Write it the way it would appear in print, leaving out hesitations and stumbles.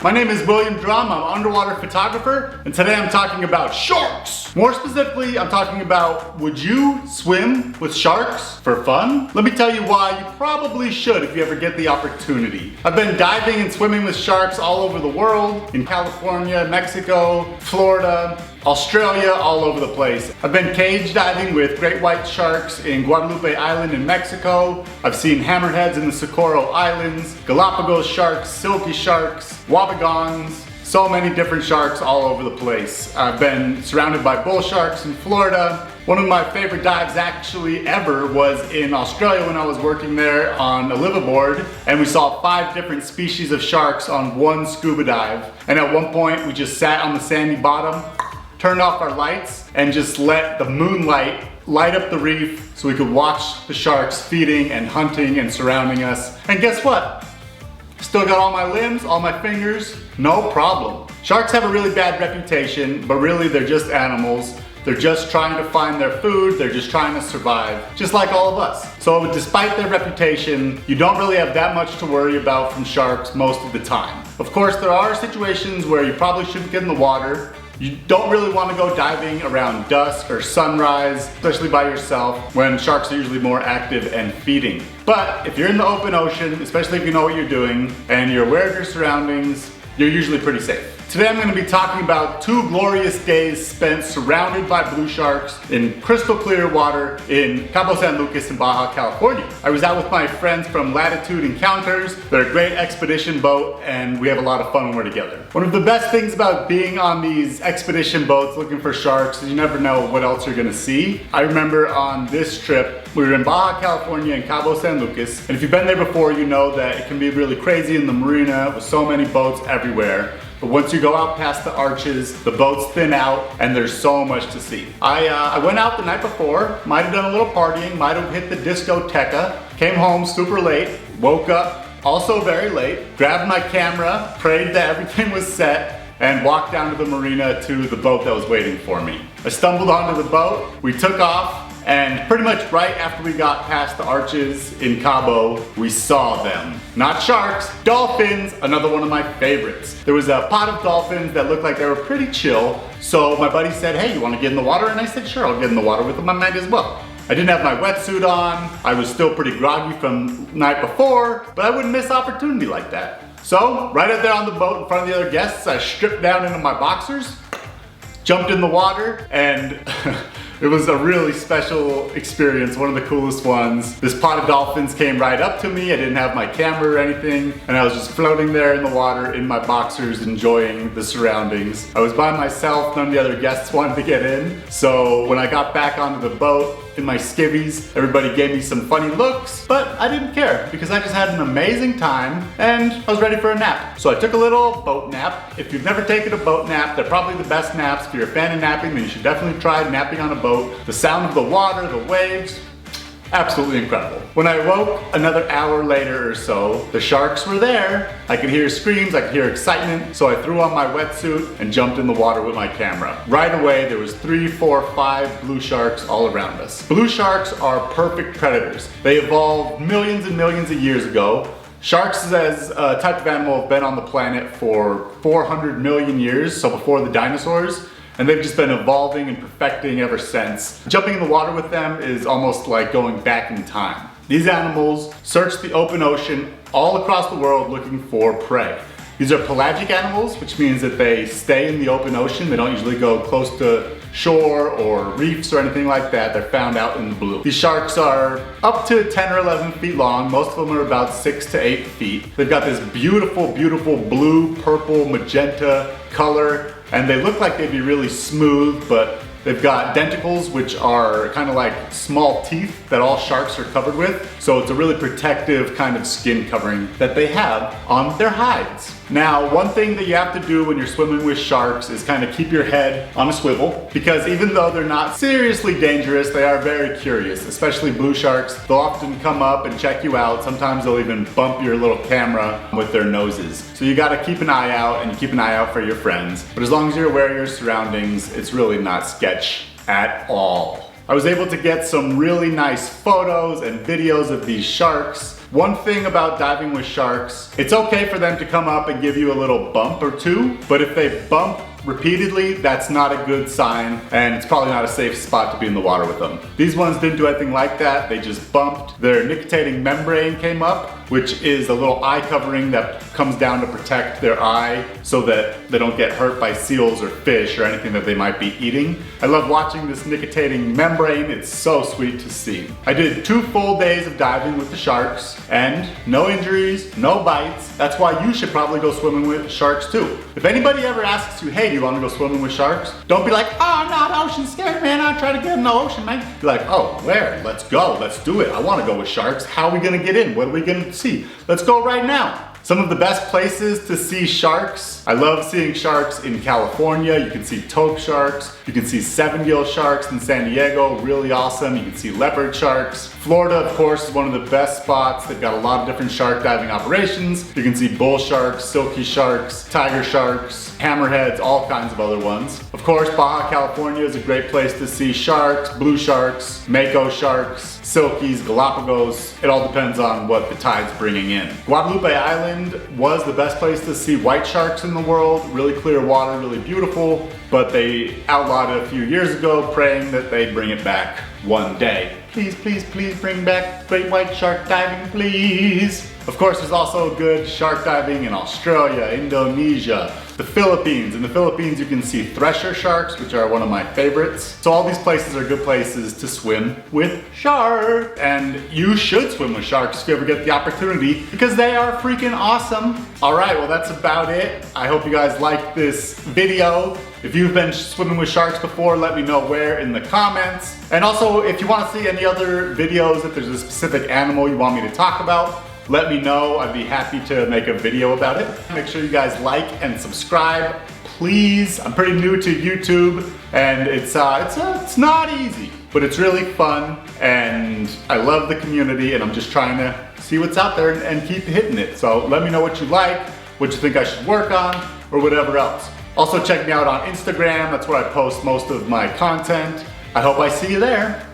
My name is William Drumm, I'm an underwater photographer, and today I'm talking about sharks. More specifically, I'm talking about, would you swim with sharks for fun? Let me tell you why you probably should if you ever get the opportunity. I've been diving and swimming with sharks all over the world, in California, Mexico, Florida, Australia, all over the place. I've been cage diving with great white sharks in Guadalupe Island in Mexico. I've seen hammerheads in the Socorro Islands, Galapagos sharks, silky sharks, wabagons, so many different sharks all over the place. I've been surrounded by bull sharks in Florida. One of my favorite dives actually ever was in Australia when I was working there on a liveaboard, and we saw 5 different species of sharks on one scuba dive. And at one point we just sat on the sandy bottom, turned off our lights, and just let the moonlight light up the reef so we could watch the sharks feeding and hunting and surrounding us. And guess what? Still got all my limbs, all my fingers, no problem. Sharks have a really bad reputation, but really they're just animals. They're just trying to find their food, they're just trying to survive, just like all of us. So despite their reputation, you don't really have that much to worry about from sharks most of the time. Of course, there are situations where you probably shouldn't get in the water. You don't really want to go diving around dusk or sunrise, especially by yourself, when sharks are usually more active and feeding. But if you're in the open ocean, especially if you know what you're doing and you're aware of your surroundings, you're usually pretty safe. Today I'm going to be talking about 2 glorious days spent surrounded by blue sharks in crystal clear water in Cabo San Lucas in Baja California. I was out with my friends from Latitude Encounters. They're a great expedition boat and we have a lot of fun when we're together. One of the best things about being on these expedition boats looking for sharks is you never know what else you're going to see. I remember on this trip we were in Baja California in Cabo San Lucas, and if you've been there before you know that it can be really crazy in the marina with so many boats everywhere. But once you go out past the arches, the boats thin out and there's so much to see. I went out the night before, might have done a little partying, might have hit the discoteca, came home super late, woke up also very late, grabbed my camera, prayed that everything was set, and walked down to the marina to the boat that was waiting for me. I stumbled onto the boat, we took off, and pretty much right after we got past the arches in Cabo, we saw them. Not sharks, dolphins, another one of my favorites. There was a pod of dolphins that looked like they were pretty chill, so my buddy said, hey, you wanna get in the water? And I said, sure, I'll get in the water with them, I might as well. I didn't have my wetsuit on, I was still pretty groggy from the night before, but I wouldn't miss opportunity like that. So, right out there on the boat in front of the other guests, I stripped down into my boxers, jumped in the water, and it was a really special experience, one of the coolest ones. This pod of dolphins came right up to me. I didn't have my camera or anything, and I was just floating there in the water in my boxers enjoying the surroundings. I was by myself, none of the other guests wanted to get in, so when I got back onto the boat in my skivvies, everybody gave me some funny looks, but I didn't care because I just had an amazing time and I was ready for a nap. So I took a little boat nap. If you've never taken a boat nap, they're probably the best naps. If you're a fan of napping, then you should definitely try napping on a boat. The sound of the water, the waves, absolutely incredible. When I woke another hour later or so, the sharks were there. I could hear screams, I could hear excitement, so I threw on my wetsuit and jumped in the water with my camera. Right away, there was 3, 4, 5 blue sharks all around us. Blue sharks are perfect predators. They evolved millions and millions of years ago. Sharks as a type of animal have been on the planet for 400 million years, so before the dinosaurs. And they've just been evolving and perfecting ever since. Jumping in the water with them is almost like going back in time. These animals search the open ocean all across the world looking for prey. These are pelagic animals, which means that they stay in the open ocean. They don't usually go close to shore or reefs or anything like that. They're found out in the blue. These sharks are up to 10 or 11 feet long. Most of them are about 6 to 8 feet. They've got this beautiful, beautiful blue, purple, magenta color, and they look like they'd be really smooth, but they've got denticles, which are kind of like small teeth that all sharks are covered with. So it's a really protective kind of skin covering that they have on their hides. Now, one thing that you have to do when you're swimming with sharks is kind of keep your head on a swivel, because even though they're not seriously dangerous, they are very curious, especially blue sharks. They'll often come up and check you out. Sometimes they'll even bump your little camera with their noses. So you gotta keep an eye out, and you keep an eye out for your friends. But as long as you're aware of your surroundings, it's really not sketch at all. I was able to get some really nice photos and videos of these sharks. One thing about diving with sharks, it's okay for them to come up and give you a little bump or two, but if they bump repeatedly, that's not a good sign, and it's probably not a safe spot to be in the water with them. These ones didn't do anything like that. They just bumped. Their nictitating membrane came up, which is a little eye covering that comes down to protect their eye so that they don't get hurt by seals or fish or anything that they might be eating. I love watching this nictitating membrane. It's so sweet to see. I did 2 full days of diving with the sharks and no injuries, no bites. That's why you should probably go swimming with sharks too. If anybody ever asks you, hey, do you want to go swimming with sharks? Don't be like, oh no, the ocean's scary, man. I'll try to get in the ocean, man. Be like, oh, where? Let's go. Let's do it. I want to go with sharks. How are we going to get in? What are we going to see? Let's go right now. Some of the best places to see sharks. I love seeing sharks in California. You can see taupe sharks. You can see 7-gill sharks in San Diego, really awesome. You can see leopard sharks. Florida, of course, is one of the best spots. They've got a lot of different shark diving operations. You can see bull sharks, silky sharks, tiger sharks, hammerheads, all kinds of other ones. Of course, Baja California is a great place to see sharks, blue sharks, mako sharks, silkies, Galapagos. It all depends on what the tide's bringing in. Guadalupe Island was the best place to see white sharks in the world. Really clear water, really beautiful, but they outlawed it a few years ago, praying that they'd bring it back one day. Please, please, please bring back great white shark diving, please. Of course, there's also good shark diving in Australia, Indonesia, the Philippines. In the Philippines, you can see thresher sharks, which are one of my favorites. So all these places are good places to swim with sharks. And you should swim with sharks if you ever get the opportunity, because they are freaking awesome. All right, well, that's about it. I hope you guys liked this video. If you've been swimming with sharks before, let me know where in the comments. And also, if you want to see any other videos, if there's a specific animal you want me to talk about, let me know. I'd be happy to make a video about it. Make sure you guys like and subscribe, please. I'm pretty new to YouTube, and it's not easy, but it's really fun, and I love the community, and I'm just trying to see what's out there and keep hitting it. So let me know what you like, what you think I should work on, or whatever else. Also check me out on Instagram. That's where I post most of my content. I hope I see you there.